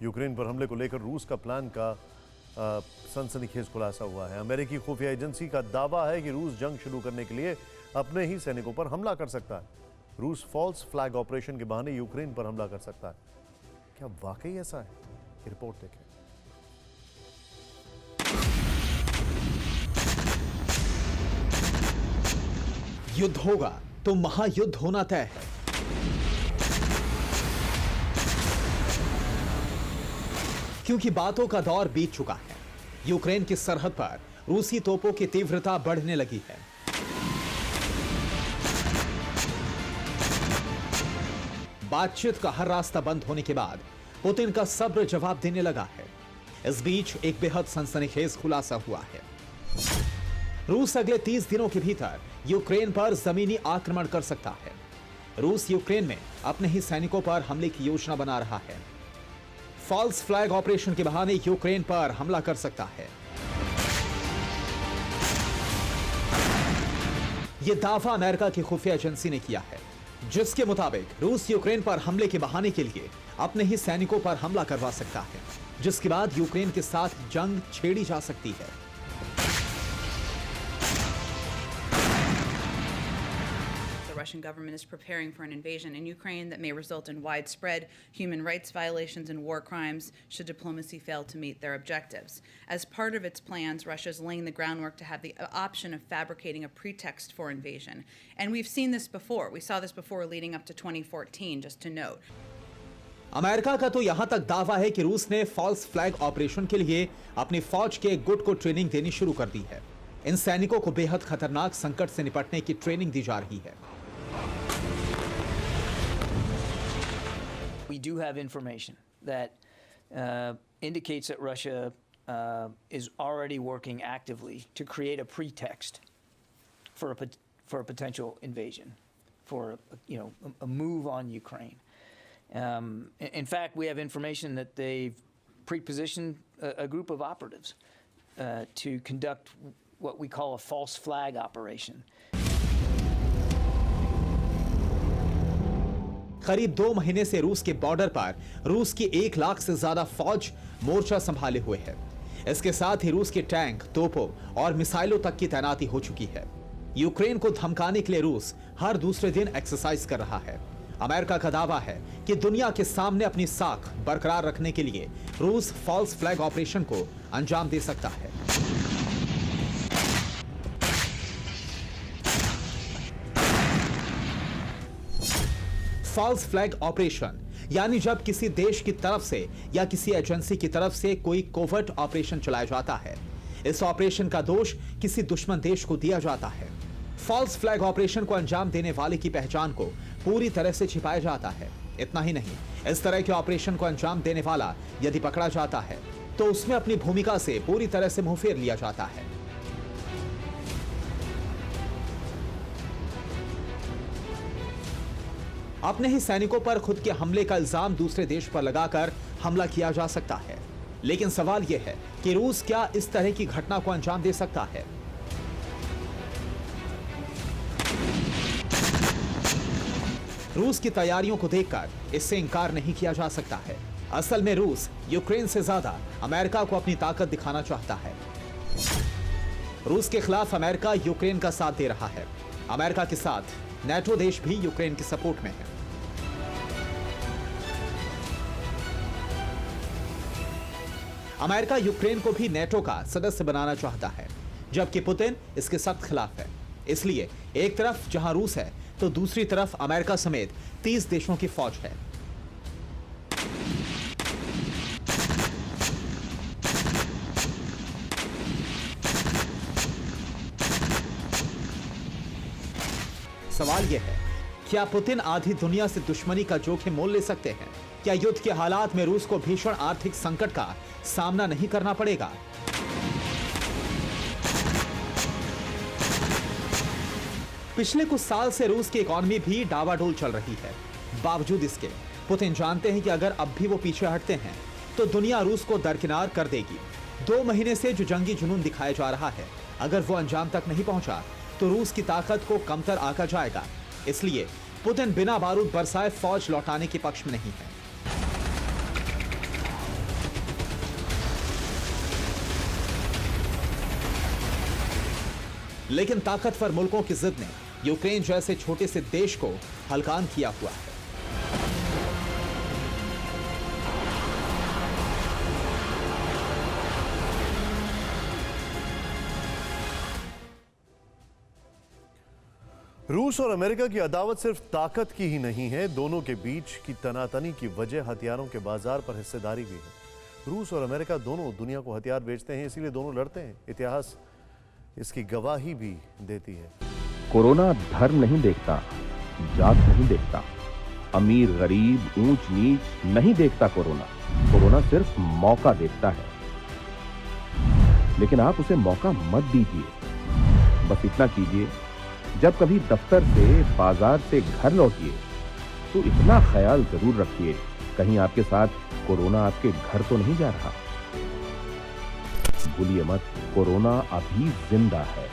Ukraine पर हमले को लेकर रूस का प्लान का सनसनीखेज खुलासा हुआ है। अमेरिकी खुफिया एजेंसी का दावा है कि रूस जंग शुरू करने के लिए अपने ही सैनिकों पर हमला कर सकता है। रूस फॉल्स फ्लैग ऑपरेशन के बहाने यूक्रेन पर हमला कर सकता है। क्या वाकई ऐसा है? ये रिपोर्ट देखें। युद्ध होगा तो महायुद्ध होना तय है। क्योंकि बातों का दौर बीत चुका है। यूक्रेन की सरहद पर रूसी तोपों की तीव्रता बढ़ने लगी है। बातचीत का हर रास्ता बंद होने के बाद पुतिन का सब्र जवाब देने लगा है। इस बीच एक बेहद सनसनीखेज खुलासा हुआ है। रूस अगले 30 दिनों के भीतर यूक्रेन पर जमीनी आक्रमण कर सकता है। रूस यूक्रेन में अपने ही सैनिकों पर हमले की योजना बना रहा है। फॉल्स फ्लैग ऑपरेशन के बहाने यूक्रेन पर हमला कर सकता है। यह दावा अमेरिका की खुफिया एजेंसी ने किया है, जिसके मुताबिक रूस यूक्रेन पर हमले के बहाने के लिए अपने ही सैनिकों पर हमला करवा सकता है, जिसके बाद यूक्रेन के साथ जंग छेड़ी जा सकती है। The Russian government is preparing for an invasion in Ukraine that may result in widespread human rights violations and war crimes should diplomacy fail to meet their objectives. As part of its plans, Russia is laying the groundwork to have the option of fabricating a pretext for invasion. And we've seen this before. We saw this before leading up to 2014, just to note. America का तो यहां तक दावा है कि रूस ने false flag operation के लिए अपनी फौज के एक गुट को ट्रेनिंग देनी शुरू कर दी है। इन सैनिकों को बेहद खतरनाक संकट से निपटने की ट्रेनिंग दी जा रही है। We do have information that indicates that Russia is already working actively to create a pretext for a potential invasion, for a move on Ukraine. In fact, we have information that they've pre-positioned a group of operatives to conduct what we call a false flag operation. करीब 2 महीने से रूस के border पर रूस की 1 लाख से ज्यादा फौज मोर्चा संभाले हुए है। इसके साथ ही रूस के टैंक, तोपों और मिसाइलों तक की तैनाती हो चुकी है। यूक्रेन को धमकाने के लिए रूस हर दूसरे दिन एक्सरसाइज कर रहा है। अमेरिका का दावा है कि दुनिया के सामने अपनी साख बरकरार रखने के लिए रूस फॉल्स फ्लैग ऑपरेशन को अंजाम दे सकता है। फॉल्स फ्लैग ऑपरेशन यानी जब किसी देश की तरफ से या किसी एजेंसी की तरफ से कोई कोवर्ट ऑपरेशन चलाया जाता है। इस ऑपरेशन का दोष किसी दुश्मन देश को दिया जाता है। फॉल्स फ्लैग ऑपरेशन को अंजाम देने वाले की पहचान को पूरी तरह से छिपाया जाता है। इतना ही नहीं, इस तरह के ऑपरेशन को अंजाम देने वाला यदि पकड़ा जाता है तो उसमें अपनी भूमिका से पूरी तरह से मुंह फेर लिया जाता है। अपने ही सैनिकों पर खुद के हमले का इल्जाम दूसरे देश पर लगाकर हमला किया जा सकता है। लेकिन सवाल यह है कि रूस क्या इस तरह की घटना को अंजाम दे सकता है? रूस की तैयारियों को देखकर इससे इंकार नहीं किया जा सकता है। असल में रूस यूक्रेन से ज्यादा अमेरिका को अपनी ताकत दिखाना चाहता है। रूस के खिलाफ अमेरिका यूक्रेन का साथ दे रहा है। अमेरिका के साथ नेटो देश भी यूक्रेन की सपोर्ट में है। अमेरिका यूक्रेन को भी नेटो का सदस्य बनाना चाहता है, जबकि पुतिन इसके सख्त खिलाफ है। इसलिए एक तरफ जहां रूस है तो दूसरी तरफ अमेरिका समेत 30 देशों की फौज है। सवाल यह है, क्या पुतिन आधी दुनिया से दुश्मनी का जोखिम मोल ले सकते हैं? क्या युद्ध के हालात में रूस को भीषण आर्थिक संकट का सामना नहीं करना पड़ेगा? पिछले कुछ साल से रूस की इकॉनमी भी डावाडोल चल रही है। बावजूद इसके पुतिन जानते हैं कि अगर अब भी वो पीछे हटते हैं तो दुनिया रूस को दरकिनार कर देगी। 2 महीने से जो जंगी जुनून दिखाया जा रहा है, अगर वो अंजाम तक नहीं पहुंचा तो रूस की ताकत को कमतर आंका जाएगा। इसलिए पुतिन बिना बारूद बरसाए फौज लौटाने के पक्ष में नहीं है। लेकिन ताकतवर मुल्कों की जिद ने यूक्रेन जैसे छोटे से देश को हलकान किया हुआ है। रूस और अमेरिका की अदावत सिर्फ ताकत की ही नहीं है, दोनों के बीच की तनातनी की वजह हथियारों के बाजार पर हिस्सेदारी भी है। रूस और अमेरिका दोनों दुनिया को हथियार बेचते हैं, इसीलिए दोनों लड़ते हैं। इतिहास इसकी गवाही भी देती है। कोरोना धर्म नहीं देखता, जात नहीं देखता, अमीर गरीब ऊंच नीच नहीं देखता। कोरोना सिर्फ मौका देखता है, लेकिन आप उसे मौका मत दीजिए। बस इतना कीजिए, जब कभी दफ्तर से बाजार से घर लौटिए तो इतना ख्याल जरूर रखिए कहीं आपके साथ कोरोना आपके घर तो नहीं जा रहा। भूलिए मत, कोरोना अभी जिंदा है।